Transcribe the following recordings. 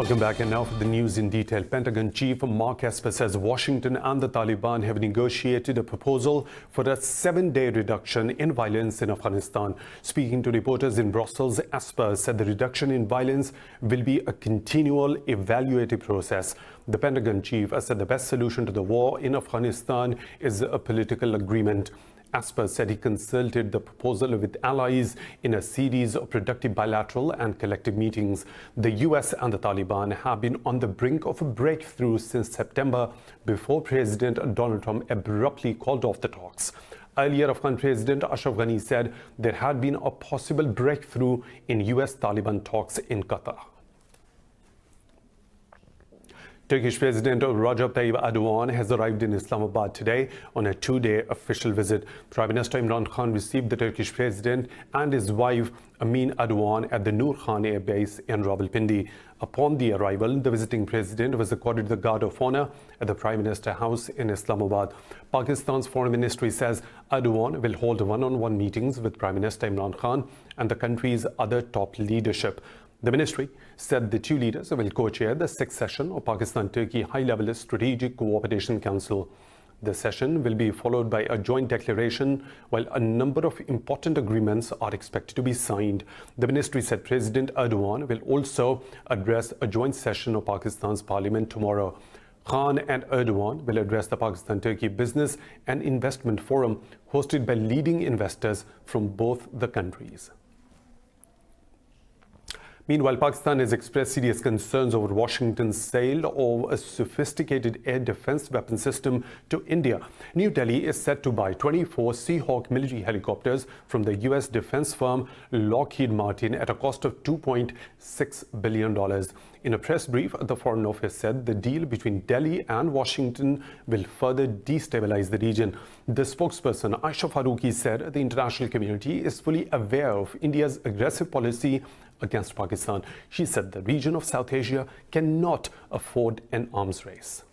Welcome back, and now for the news in detail. Pentagon Chief Mark Esper says Washington and the Taliban have negotiated a proposal for a 7-day reduction in violence in Afghanistan. Speaking to reporters in Brussels, Esper said the reduction in violence will be a continual evaluative process. The Pentagon chief said the best solution to the war in Afghanistan is a political agreement. Esper said he consulted the proposal with allies in a series of productive bilateral and collective meetings. The US and the Taliban have been on the brink of a breakthrough since September, before President Donald Trump abruptly called off the talks. Earlier, Afghan President Ashraf Ghani said there had been a possible breakthrough in US-Taliban talks in Qatar. Turkish President Recep Tayyip Erdogan has arrived in Islamabad today on a 2-day official visit. Prime Minister Imran Khan received the Turkish President and his wife Amin Erdogan at the Noor Khan Air Base in Rawalpindi. Upon the arrival, the visiting President was accorded the Guard of Honor at the Prime Minister House in Islamabad. Pakistan's Foreign Ministry says Erdogan will hold one-on-one meetings with Prime Minister Imran Khan and the country's other top leadership. The ministry said the two leaders will co-chair the 6th session of Pakistan-Turkey High-Level Strategic Cooperation Council. The session will be followed by a joint declaration, while a number of important agreements are expected to be signed. The ministry said President Erdogan will also address a joint session of Pakistan's parliament tomorrow. Khan and Erdogan will address the Pakistan-Turkey Business and Investment Forum, hosted by leading investors from both the countries. Meanwhile, Pakistan has expressed serious concerns over Washington's sale of a sophisticated air defense weapon system to India. New Delhi is set to buy 24 Seahawk military helicopters from the US defense firm Lockheed Martin at a cost of $2.6 billion. In a press brief, the Foreign Office said the deal between Delhi and Washington will further destabilize the region. The spokesperson, Aisha Faruqi, said the international community is fully aware of India's aggressive policy against Pakistan. She said the region of South Asia cannot afford an arms race.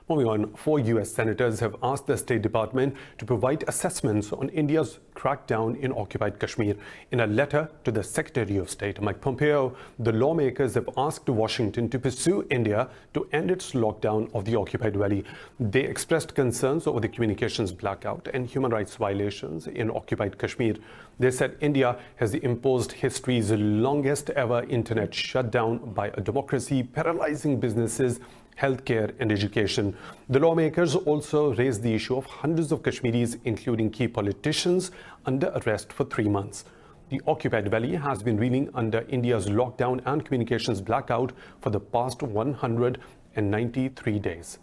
Moving on, 4 US senators have asked the State Department to provide assessments on India's crackdown in occupied Kashmir. In a letter to the Secretary of State, Mike Pompeo, the lawmakers have asked Washington to pursue India to end its lockdown of the occupied valley. They expressed concerns over the communications blackout and human rights violations in occupied Kashmir. They said India has imposed history's longest ever internet shutdown by a democracy, paralyzing businesses, healthcare and education. The lawmakers also raised the issue of hundreds of Kashmiris, including key politicians, under arrest for 3 months. The occupied valley has been reeling under India's lockdown and communications blackout for the past 193 days.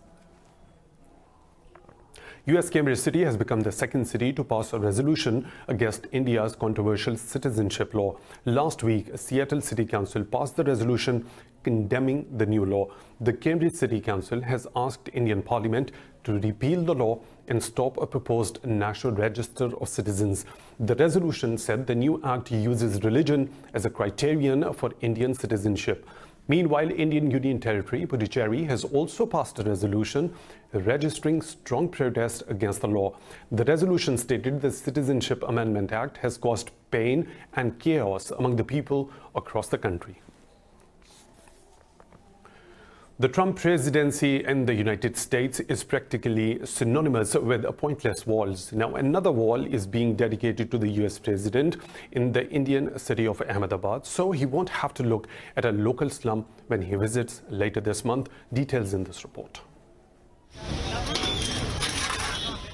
US Cambridge City has become the second city to pass a resolution against India's controversial citizenship law. Last week, Seattle City Council passed the resolution condemning the new law. The Cambridge City Council has asked Indian Parliament to repeal the law and stop a proposed National Register of Citizens. The resolution said the new act uses religion as a criterion for Indian citizenship. Meanwhile, Indian Union Territory, Puducherry, has also passed a resolution registering strong protest against the law. The resolution stated the Citizenship Amendment Act has caused pain and chaos among the people across the country. The Trump presidency in the United States is practically synonymous with pointless walls. Now, another wall is being dedicated to the US president in the Indian city of Ahmedabad, so he won't have to look at a local slum when he visits later this month. Details in this report.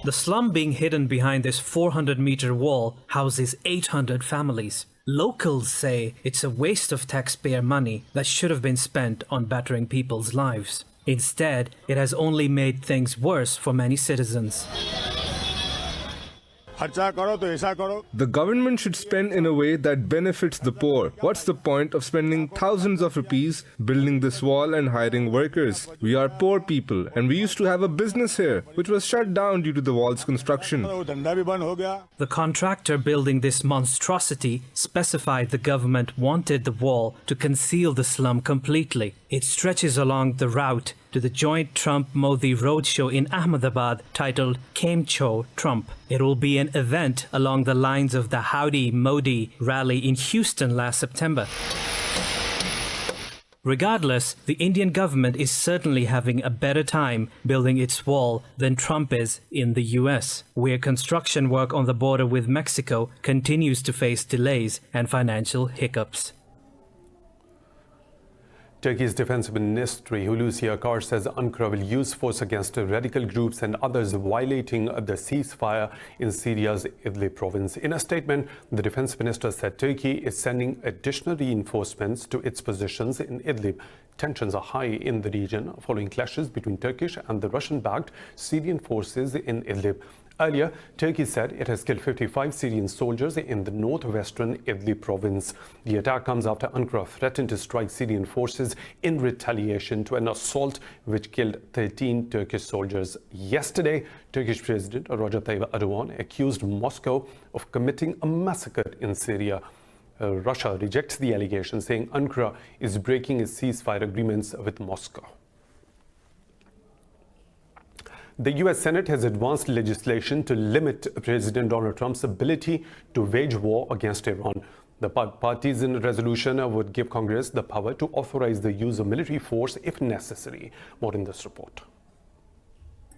The slum being hidden behind this 400-meter wall houses 800 families. Locals say it's a waste of taxpayer money that should have been spent on bettering people's lives. Instead, it has only made things worse for many citizens. The government should spend in a way that benefits the poor. What's the point of spending thousands of rupees building this wall and hiring workers? We are poor people, and we used to have a business here, which was shut down due to the wall's construction. The contractor building this monstrosity specified the government wanted the wall to conceal the slum completely. It stretches along the route to the joint Trump-Modi roadshow in Ahmedabad titled Kemcho Trump. It will be an event along the lines of the Howdy Modi rally in Houston last September. Regardless, the Indian government is certainly having a better time building its wall than Trump is in the US, where construction work on the border with Mexico continues to face delays and financial hiccups. Turkey's Defense Ministry Hulusi Akar says Ankara will use force against radical groups and others violating the ceasefire in Syria's Idlib province. In a statement, the defense minister said Turkey is sending additional reinforcements to its positions in Idlib. Tensions are high in the region following clashes between Turkish and the Russian-backed Syrian forces in Idlib. Earlier, Turkey said it has killed 55 Syrian soldiers in the northwestern Idlib province. The attack comes after Ankara threatened to strike Syrian forces in retaliation to an assault which killed 13 Turkish soldiers. Yesterday, Turkish President Recep Tayyip Erdogan accused Moscow of committing a massacre in Syria. Russia rejects the allegation, saying Ankara is breaking its ceasefire agreements with Moscow. The US Senate has advanced legislation to limit President Donald Trump's ability to wage war against Iran. The partisan resolution would give Congress the power to authorize the use of military force if necessary. More in this report.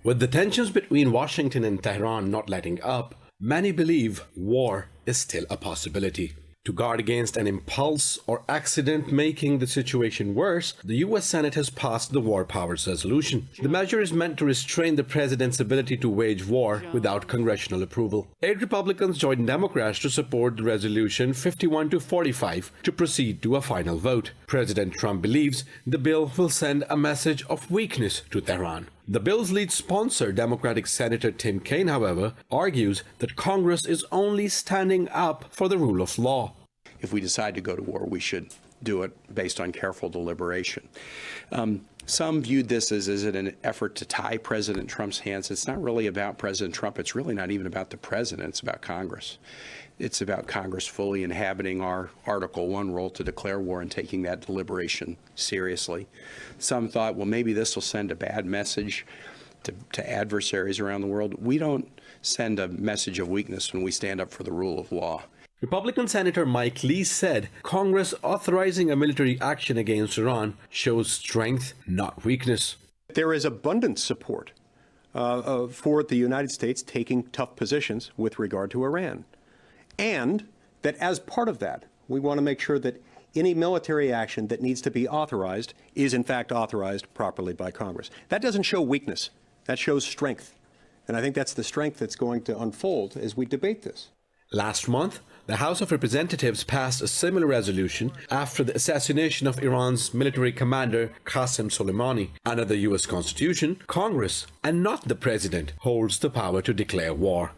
With the tensions between Washington and Tehran not letting up, many believe war is still a possibility. To guard against an impulse or accident making the situation worse, the US Senate has passed the War Powers Resolution. The measure is meant to restrain the president's ability to wage war without congressional approval. 8 Republicans joined Democrats to support the resolution 51-45 to proceed to a final vote. President Trump believes the bill will send a message of weakness to Tehran. The bill's lead sponsor, Democratic Senator Tim Kaine, however, argues that Congress is only standing up for the rule of law. If we decide to go to war, we should do it based on careful deliberation. Some viewed this as an effort to tie President Trump's hands. It's not really about President Trump. It's really not even about the president. It's about Congress. It's about Congress fully inhabiting our Article 1 role to declare war and taking that deliberation seriously. Some thought, well, maybe this will send a bad message to adversaries around the world. We don't send a message of weakness when we stand up for the rule of law. Republican Senator Mike Lee said Congress authorizing a military action against Iran shows strength, not weakness. There is abundant support for the United States taking tough positions with regard to Iran. And that as part of that, we want to make sure that any military action that needs to be authorized is in fact authorized properly by Congress. That doesn't show weakness. That shows strength. And I think that's the strength that's going to unfold as we debate this. Last month, the House of Representatives passed a similar resolution after the assassination of Iran's military commander Qasem Soleimani. Under the US Constitution, Congress, and not the President, holds the power to declare war.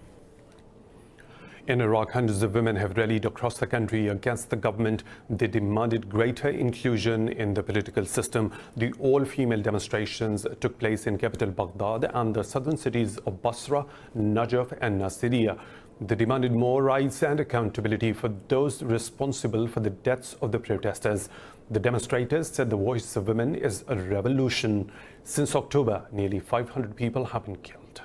In Iraq, hundreds of women have rallied across the country against the government. They demanded greater inclusion in the political system. The all-female demonstrations took place in capital Baghdad and the southern cities of Basra, Najaf and Nasiriyah. They demanded more rights and accountability for those responsible for the deaths of the protesters. The demonstrators said the voice of women is a revolution. Since October, nearly 500 people have been killed.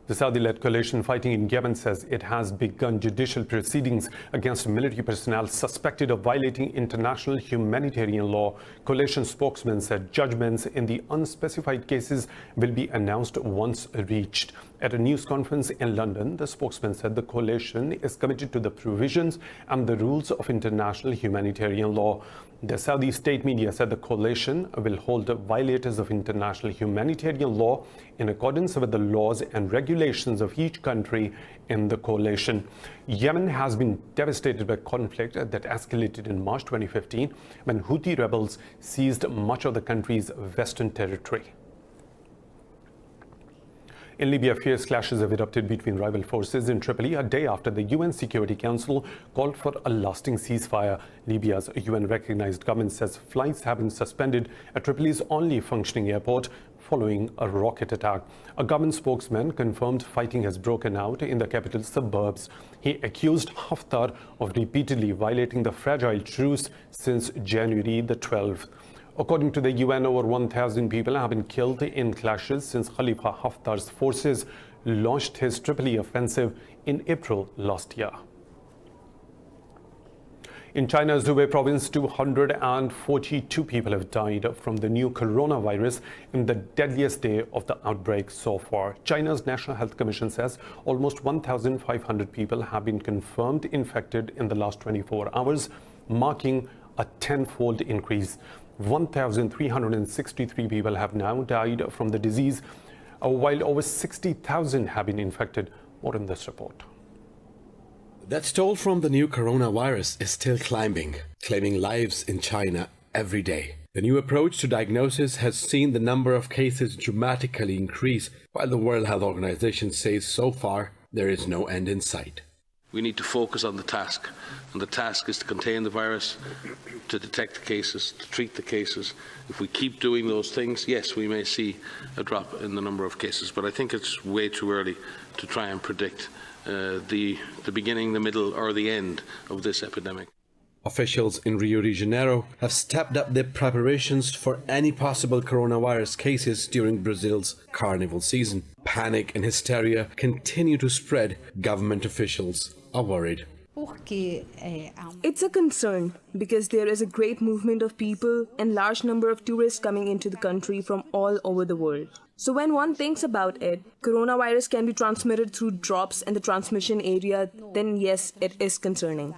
The Saudi-led coalition fighting in Yemen says it has begun judicial proceedings against military personnel suspected of violating international humanitarian law. Coalition spokesman said judgments in the unspecified cases will be announced once reached. At a news conference in London, the spokesman said the coalition is committed to the provisions and the rules of international humanitarian law. The Saudi state media said the coalition will hold violators of international humanitarian law in accordance with the laws and regulations of each country in the coalition. Yemen has been devastated by conflict that escalated in March 2015 when Houthi rebels seized much of the country's western territory. In Libya, fierce clashes have erupted between rival forces in Tripoli a day after the UN Security Council called for a lasting ceasefire. Libya's UN-recognized government says flights have been suspended at Tripoli's only functioning airport following a rocket attack. A government spokesman confirmed fighting has broken out in the capital's suburbs. He accused Haftar of repeatedly violating the fragile truce since January the 12th. According to the UN, over 1,000 people have been killed in clashes since Khalifa Haftar's forces launched his Tripoli offensive in April last year. In China's Hubei province, 242 people have died from the new coronavirus in the deadliest day of the outbreak so far. China's National Health Commission says almost 1,500 people have been confirmed infected in the last 24 hours, marking a tenfold increase. 1,363 people have now died from the disease, while over 60,000 have been infected. More in this report. That toll from the new coronavirus is still climbing, claiming lives in China every day. The new approach to diagnosis has seen the number of cases dramatically increase, while the World Health Organization says so far there is no end in sight. We need to focus on the task, and the task is to contain the virus, to detect the cases, to treat the cases. If we keep doing those things, yes, we may see a drop in the number of cases, but I think it's way too early to try and predict the beginning, the middle, or the end of this epidemic. Officials in Rio de Janeiro have stepped up their preparations for any possible coronavirus cases during Brazil's carnival season. Panic and hysteria continue to spread. Government officials are worried. It's a concern because there is a great movement of people and large number of tourists coming into the country from all over the world. So when one thinks about it, coronavirus can be transmitted through drops in the transmission area, then yes, it is concerning.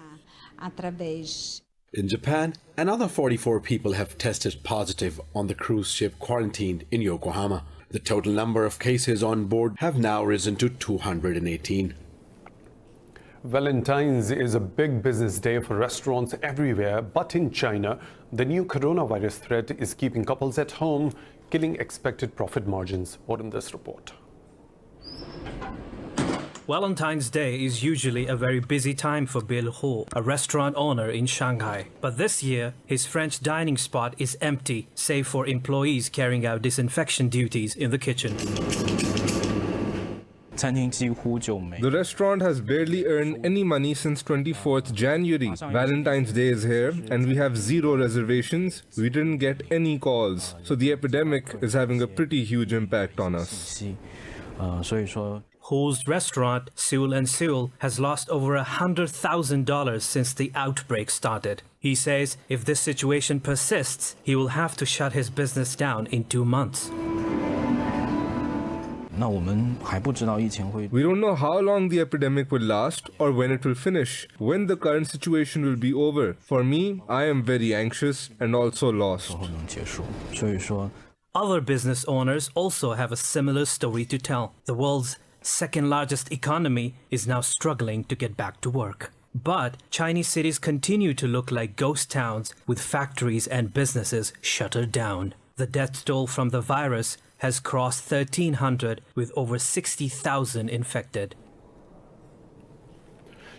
In Japan, another 44 people have tested positive on the cruise ship quarantined in Yokohama. The total number of cases on board have now risen to 218. Valentine's is a big business day for restaurants everywhere, but in China, the new coronavirus threat is keeping couples at home, killing expected profit margins. More in this report. Valentine's Day is usually a very busy time for Bill Ho, a restaurant owner in Shanghai. But this year, his French dining spot is empty, save for employees carrying out disinfection duties in the kitchen. The restaurant has barely earned any money since 24th January. Valentine's Day is here and we have 0 reservations. We didn't get any calls. So the epidemic is having a pretty huge impact on us. Ho's restaurant, Seoul & Seoul, has lost over $100,000 since the outbreak started. He says if this situation persists, he will have to shut his business down in 2 months. We don't know how long the epidemic will last or when it will finish, when the current situation will be over. For me, I am very anxious and also lost. Other business owners also have a similar story to tell. The world's second largest economy is now struggling to get back to work. But Chinese cities continue to look like ghost towns with factories and businesses shuttered down. The death toll from the virus has crossed 1,300 with over 60,000 infected.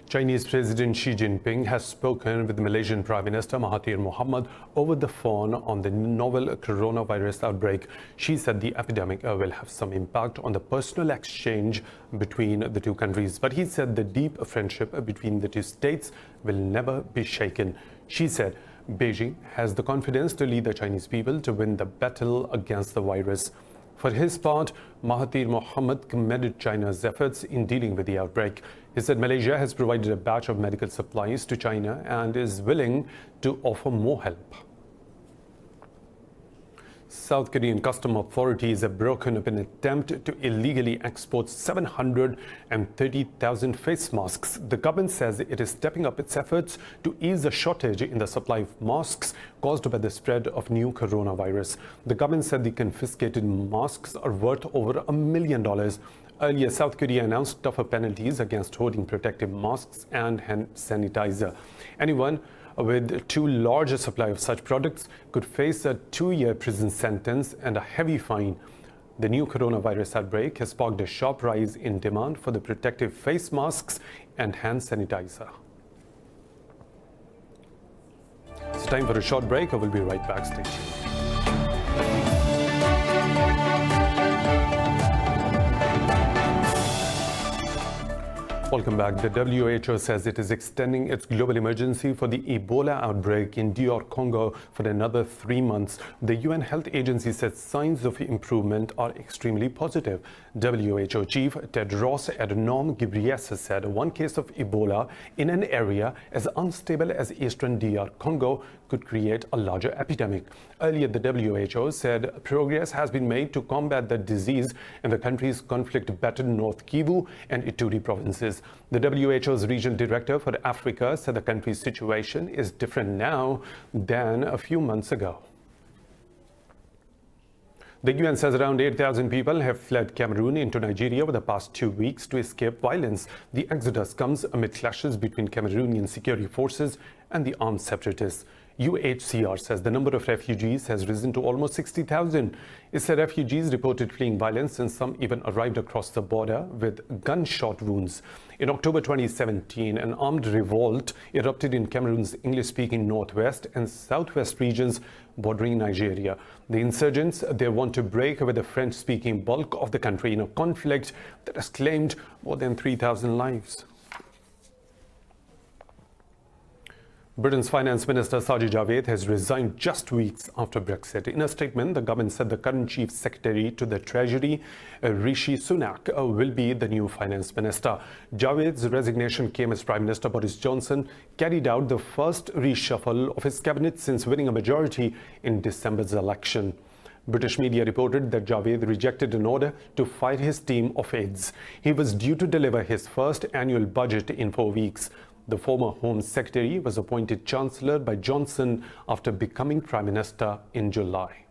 Chinese President Xi Jinping has spoken with Malaysian Prime Minister Mahathir Mohamad over the phone on the novel coronavirus outbreak. She said the epidemic will have some impact on the personal exchange between the two countries, but he said the deep friendship between the two states will never be shaken. She said Beijing has the confidence to lead the Chinese people to win the battle against the virus. For his part, Mahathir Mohamad commended China's efforts in dealing with the outbreak. He said Malaysia has provided a batch of medical supplies to China and is willing to offer more help. South Korean custom authorities have broken up an attempt to illegally export 730,000 face masks. The government says it is stepping up its efforts to ease the shortage in the supply of masks caused by the spread of new coronavirus. The government said the confiscated masks are worth over $1 million. Earlier, South Korea announced tougher penalties against hoarding protective masks and hand sanitizer. Anyone with too large a supply of such products could face a 2-year prison sentence and a heavy fine. The new coronavirus outbreak has sparked a sharp rise in demand for the protective face masks and hand sanitizer. It's time for a short break. I will be right back. Stay tuned. Welcome back. The WHO says it is extending its global emergency for the Ebola outbreak in DR Congo for another 3 months. The UN Health Agency says signs of improvement are extremely positive. WHO Chief Tedros Adhanom Ghebreyesus said one case of Ebola in an area as unstable as eastern DR Congo could create a larger epidemic. Earlier, the WHO said progress has been made to combat the disease in the country's conflict-battered North Kivu and Ituri provinces. The WHO's regional director for Africa said the country's situation is different now than a few months ago. The UN says around 8,000 people have fled Cameroon into Nigeria over the past 2 weeks to escape violence. The exodus comes amid clashes between Cameroonian security forces and the armed separatists. UNHCR says the number of refugees has risen to almost 60,000. It said refugees reported fleeing violence and some even arrived across the border with gunshot wounds. In October 2017, an armed revolt erupted in Cameroon's English-speaking northwest and southwest regions bordering Nigeria. The insurgents, they want to break away the French-speaking bulk of the country in a conflict that has claimed more than 3,000 lives. Britain's Finance Minister Sajid Javid has resigned just weeks after Brexit. In a statement, the government said the current Chief Secretary to the Treasury, Rishi Sunak, will be the new Finance Minister. Javid's resignation came as Prime Minister Boris Johnson carried out the first reshuffle of his cabinet since winning a majority in December's election. British media reported that Javid rejected an order to fire his team of aides. He was due to deliver his first annual budget in 4 weeks. The former Home Secretary was appointed Chancellor by Johnson after becoming Prime Minister in July.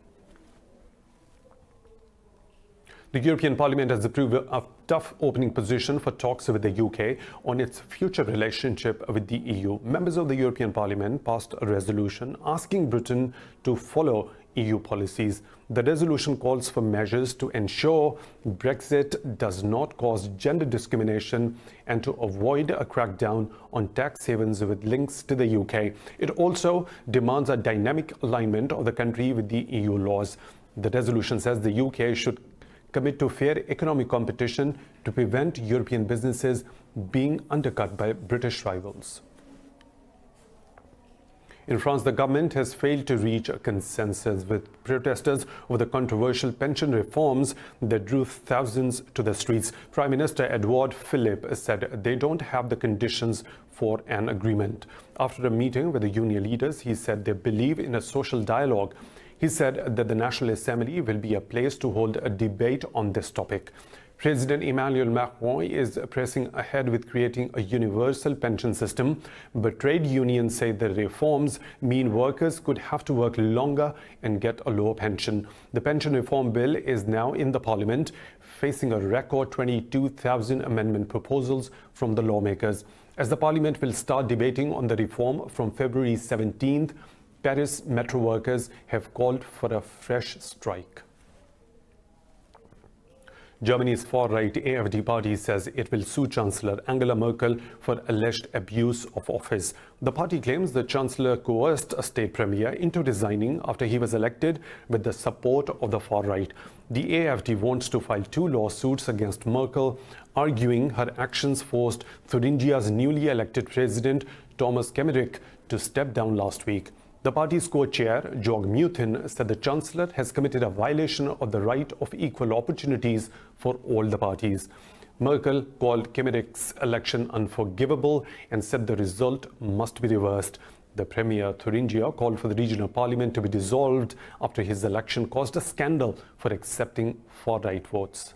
The European Parliament has approved a tough opening position for talks with the UK on its future relationship with the EU. Members of the European Parliament passed a resolution asking Britain to follow EU policies. The resolution calls for measures to ensure Brexit does not cause gender discrimination and to avoid a crackdown on tax havens with links to the UK. It also demands a dynamic alignment of the country with the EU laws. The resolution says the UK should commit to fair economic competition to prevent European businesses being undercut by British rivals. In France, the government has failed to reach a consensus with protesters over the controversial pension reforms that drew thousands to the streets. Prime Minister Edouard Philippe said they don't have the conditions for an agreement. After a meeting with the union leaders, he said they believe in a social dialogue. He said that the National Assembly will be a place to hold a debate on this topic. President Emmanuel Macron is pressing ahead with creating a universal pension system, but trade unions say the reforms mean workers could have to work longer and get a lower pension. The pension reform bill is now in the parliament, facing a record 22,000 amendment proposals from the lawmakers. As the parliament will start debating on the reform from February 17th, Paris metro workers have called for a fresh strike. Germany's far-right AfD party says it will sue Chancellor Angela Merkel for alleged abuse of office. The party claims the Chancellor coerced a state premier into resigning after he was elected with the support of the far-right. The AfD wants to file 2 lawsuits against Merkel, arguing her actions forced Thuringia's newly elected president, Thomas Kemmerich, to step down last week. The party's co-chair, Jörg Meuthen, said the Chancellor has committed a violation of the right of equal opportunities for all the parties. Merkel called Kemmerich's election unforgivable and said the result must be reversed. The Premier Thuringia called for the regional parliament to be dissolved after his election caused a scandal for accepting far-right votes.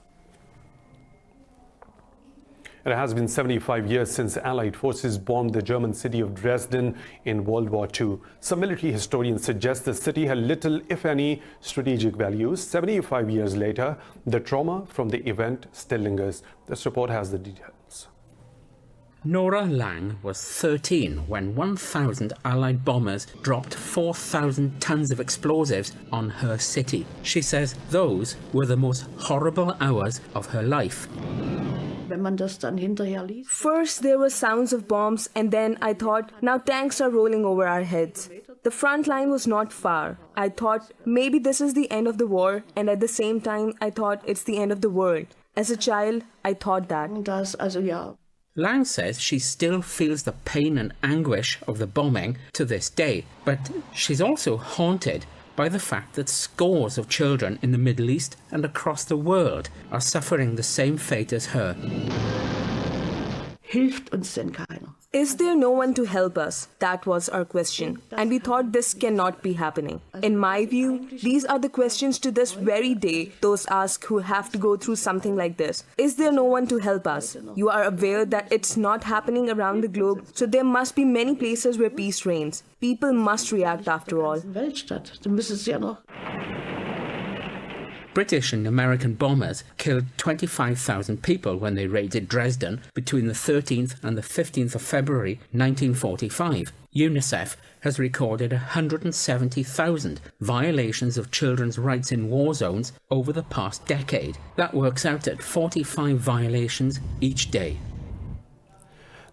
It has been 75 years since Allied forces bombed the German city of Dresden in World War II. Some military historians suggest the city had little, if any, strategic value. 75 years later, the trauma from the event still lingers. This report has the details. Nora Lang was 13 when 1,000 Allied bombers dropped 4,000 tons of explosives on her city. She says those were the most horrible hours of her life. First, there were sounds of bombs, and then I thought, now tanks are rolling over our heads. The front line was not far. I thought, maybe this is the end of the war, and at the same time, I thought it's the end of the world. As a child, I thought that. Lang says she still feels the pain and anguish of the bombing to this day, but she's also haunted by the fact that scores of children in the Middle East and across the world are suffering the same fate as her. Hilft uns denn keiner? Is there no one to help us? That was our question. And we thought this cannot be happening. In my view, these are the questions to this very day those ask who have to go through something like this. Is there no one to help us? You are aware that it's not happening around the globe, so there must be many places where peace reigns. People must react after all. Weltstadt, dann müssen sie ja noch. British and American bombers killed 25,000 people when they raided Dresden between the 13th and the 15th of February 1945. UNICEF has recorded 170,000 violations of children's rights in war zones over the past decade. That works out at 45 violations each day.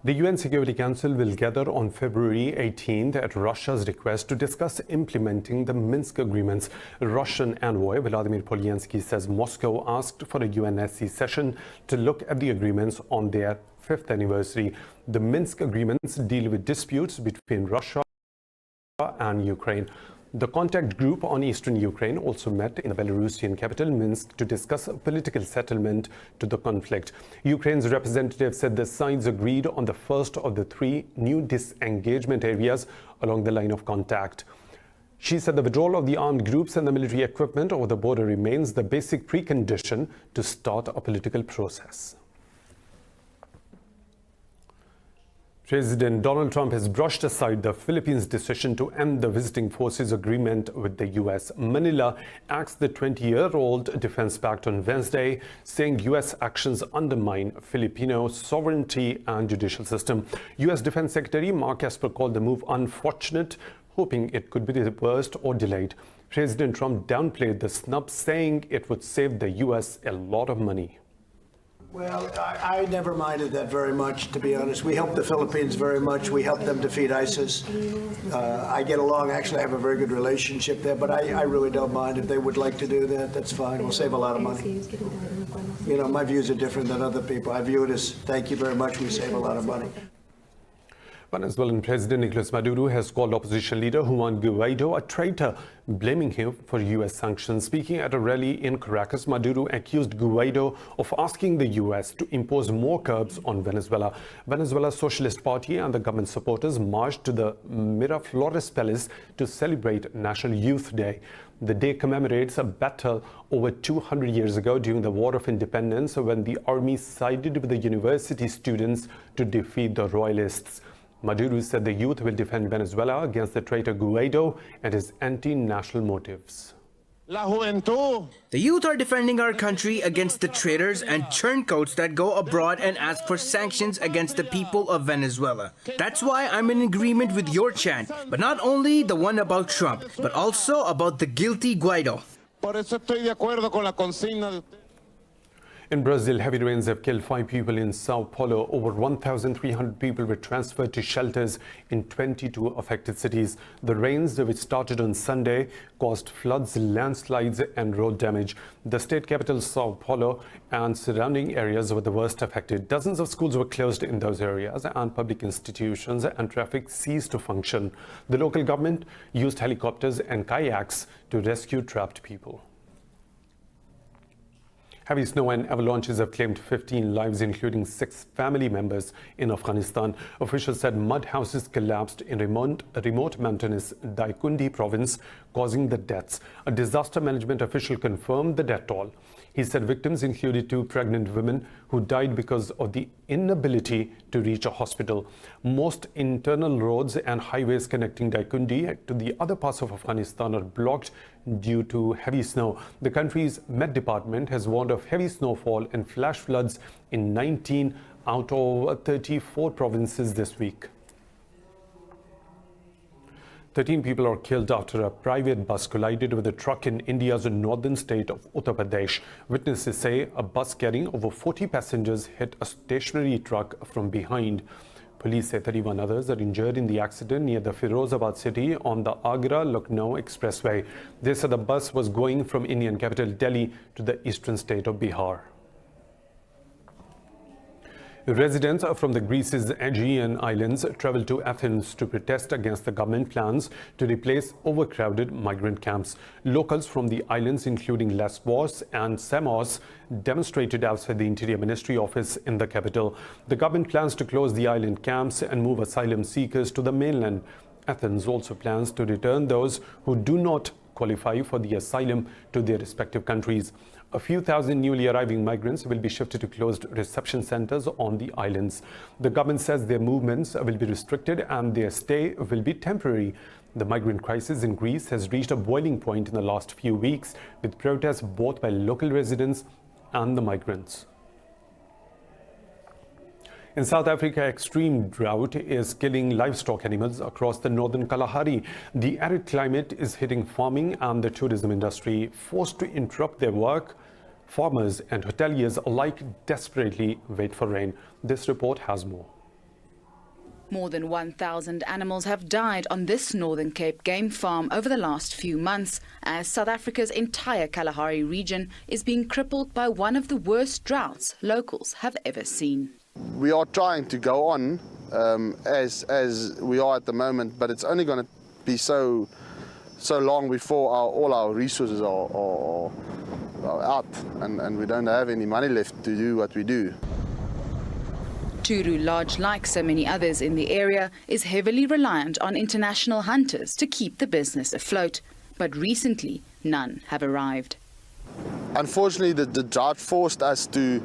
The UN Security Council will gather on February 18th at Russia's request to discuss implementing the Minsk agreements. Russian envoy Vladimir Polyansky says Moscow asked for a UNSC session to look at the agreements on their 5th anniversary. The Minsk agreements deal with disputes between Russia and Ukraine. The contact group on eastern Ukraine also met in the Belarusian capital Minsk to discuss a political settlement to the conflict. Ukraine's representative said the sides agreed on the first of the 3 new disengagement areas along the line of contact. She said the withdrawal of the armed groups and the military equipment over the border remains the basic precondition to start a political process. President Donald Trump has brushed aside the Philippines' decision to end the visiting forces agreement with the U.S. Manila axed the 20-year-old defense pact on Wednesday, saying U.S. actions undermine Filipino sovereignty and judicial system. U.S. Defense Secretary Mark Esper called the move unfortunate, hoping it could be reversed or delayed. President Trump downplayed the snub, saying it would save the U.S. a lot of money. Well, I never minded that very much, to be honest. We help the Philippines very much. We help them defeat ISIS. I get along. Actually, I have a very good relationship there, but I really don't mind if they would like to do that. That's fine. We'll save a lot of money. You know, my views are different than other people. I view it as, thank you very much, we save a lot of money. Venezuelan President Nicolas Maduro has called opposition leader Juan Guaido a traitor, blaming him for U.S. sanctions. Speaking at a rally in Caracas, Maduro accused Guaido of asking the U.S. to impose more curbs on Venezuela. Venezuela's Socialist Party and the government supporters marched to the Miraflores Palace to celebrate National Youth Day. The day commemorates a battle over 200 years ago during the War of Independence, when the army sided with the university students to defeat the royalists. Maduro said the youth will defend Venezuela against the traitor Guaido and his anti-national motives. The youth are defending our country against the traitors and turncoats that go abroad and ask for sanctions against the people of Venezuela. That's why I'm in agreement with your chant, but not only the one about Trump, but also about the guilty Guaido. In Brazil, heavy rains have killed 5 people in Sao Paulo. Over 1,300 people were transferred to shelters in 22 affected cities. The rains, which started on Sunday, caused floods, landslides and road damage. The state capital, Sao Paulo, and surrounding areas were the worst affected. Dozens of schools were closed in those areas, and public institutions and traffic ceased to function. The local government used helicopters and kayaks to rescue trapped people. Heavy snow and avalanches have claimed 15 lives, including 6 family members in Afghanistan. Officials said mud houses collapsed in remote mountainous Daikundi province, causing the deaths. A disaster management official confirmed the death toll. He said victims included 2 pregnant women who died because of the inability to reach a hospital. Most internal roads and highways connecting Daikundi to the other parts of Afghanistan are blocked due to heavy snow. The country's Met Department has warned of heavy snowfall and flash floods in 19 out of 34 provinces this week. 13 people are killed after a private bus collided with a truck in India's northern state of Uttar Pradesh. Witnesses say a bus carrying over 40 passengers hit a stationary truck from behind. Police say 31 others are injured in the accident near the Firozabad city on the Agra-Lucknow expressway. They said the bus was going from Indian capital Delhi to the eastern state of Bihar. Residents from the Greece's Aegean Islands traveled to Athens to protest against the government plans to replace overcrowded migrant camps. Locals from the islands, including Lesbos and Samos, demonstrated outside the Interior Ministry office in the capital. The government plans to close the island camps and move asylum seekers to the mainland. Athens also plans to return those who do not qualify for the asylum to their respective countries. A few thousand newly arriving migrants will be shifted to closed reception centers on the islands. The government says their movements will be restricted and their stay will be temporary. The migrant crisis in Greece has reached a boiling point in the last few weeks, with protests both by local residents and the migrants. In South Africa, extreme drought is killing livestock animals across the northern Kalahari. The arid climate is hitting farming and the tourism industry. Forced to interrupt their work, farmers and hoteliers alike desperately wait for rain. This report has more. More than 1,000 animals have died on this Northern Cape game farm over the last few months, as South Africa's entire Kalahari region is being crippled by one of the worst droughts locals have ever seen. We are trying to go on as we are at the moment, but it's only going to be so long before all our resources are out and we don't have any money left to do what we do. Turu Lodge, like so many others in the area, is heavily reliant on international hunters to keep the business afloat, but recently none have arrived. Unfortunately, the drought forced us to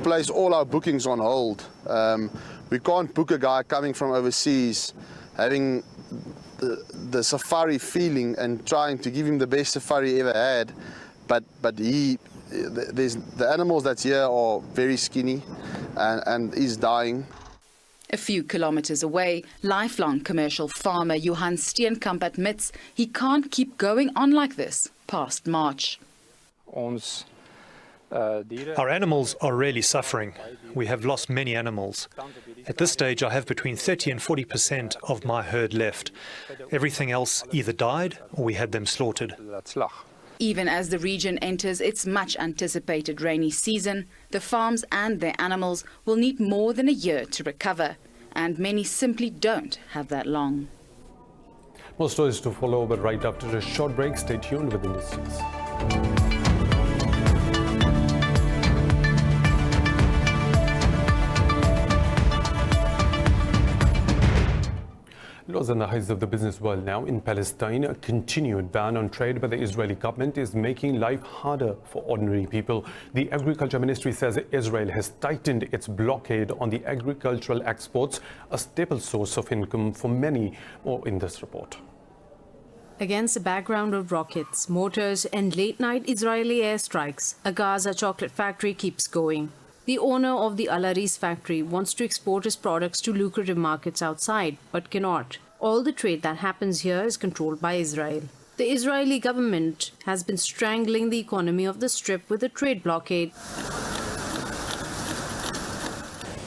place all our bookings on hold. We can't book a guy coming from overseas, having the safari feeling and trying to give him the best safari he ever had, but the animals that's here are very skinny and he's dying. A few kilometers away, lifelong commercial farmer Johan Steenkamp admits he can't keep going on like this past March. Our animals are really suffering. We have lost many animals. At this stage, I have between 30 and 40% of my herd left. Everything else either died or we had them slaughtered. Even as the region enters its much-anticipated rainy season, the farms and their animals will need more than a year to recover, and many simply don't have that long. More stories to follow, but right after a short break, stay tuned with Indus News. Lows and the highs of the business world now. In Palestine, a continued ban on trade by the Israeli government is making life harder for ordinary people. The Agriculture Ministry says Israel has tightened its blockade on the agricultural exports, a staple source of income for many. More in this report. Against a background of rockets, mortars and late-night Israeli airstrikes, a Gaza chocolate factory keeps going. The owner of the Al Aris factory wants to export his products to lucrative markets outside, but cannot. All the trade that happens here is controlled by Israel. The Israeli government has been strangling the economy of the Strip with a trade blockade.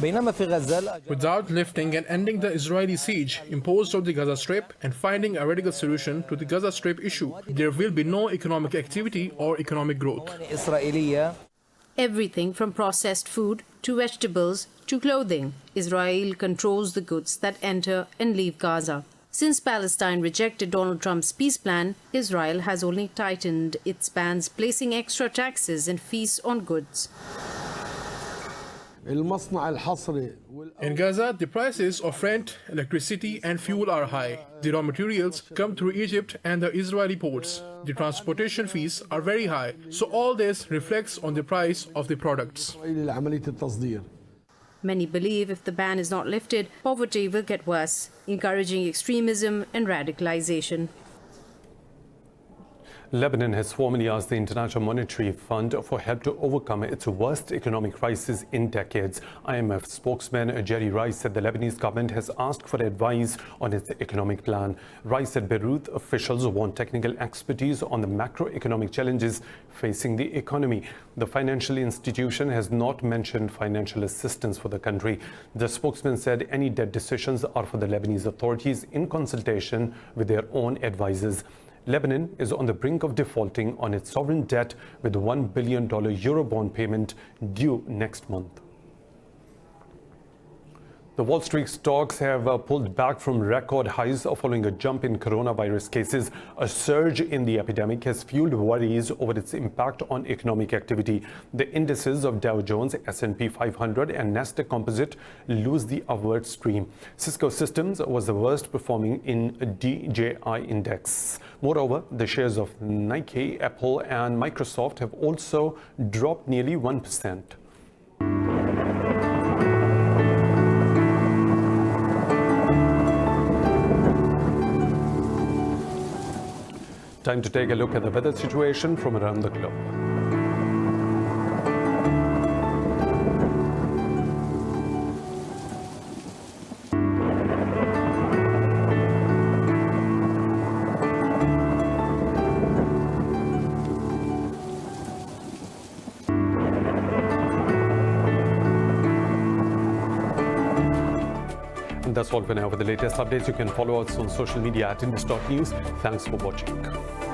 Without lifting and ending the Israeli siege imposed on the Gaza Strip and finding a radical solution to the Gaza Strip issue, there will be no economic activity or economic growth. Everything from processed food to vegetables to clothing, Israel controls the goods that enter and leave Gaza. Since Palestine rejected Donald Trump's peace plan, Israel has only tightened its bans, placing extra taxes and fees on goods. In Gaza, the prices of rent, electricity and fuel are high. The raw materials come through Egypt and the Israeli ports. The transportation fees are very high, so all this reflects on the price of the products. Many believe if the ban is not lifted, poverty will get worse, encouraging extremism and radicalization. Lebanon has formally asked the International Monetary Fund for help to overcome its worst economic crisis in decades. IMF spokesman Jerry Rice said the Lebanese government has asked for advice on its economic plan. Rice said Beirut officials want technical expertise on the macroeconomic challenges facing the economy. The financial institution has not mentioned financial assistance for the country. The spokesman said any debt decisions are for the Lebanese authorities in consultation with their own advisors. Lebanon is on the brink of defaulting on its sovereign debt with $1 billion Eurobond payment due next month. The Wall Street stocks have pulled back from record highs following a jump in coronavirus cases. A surge in the epidemic has fueled worries over its impact on economic activity. The indices of Dow Jones, S&P 500 and Nasdaq Composite lose the upward stream. Cisco Systems was the worst performing in DJI index. Moreover, the shares of Nike, Apple and Microsoft have also dropped nearly 1%. Time to take a look at the weather situation from around the globe. And that's all for now. For the latest updates, you can follow us on social media at Indus.news. Thanks for watching.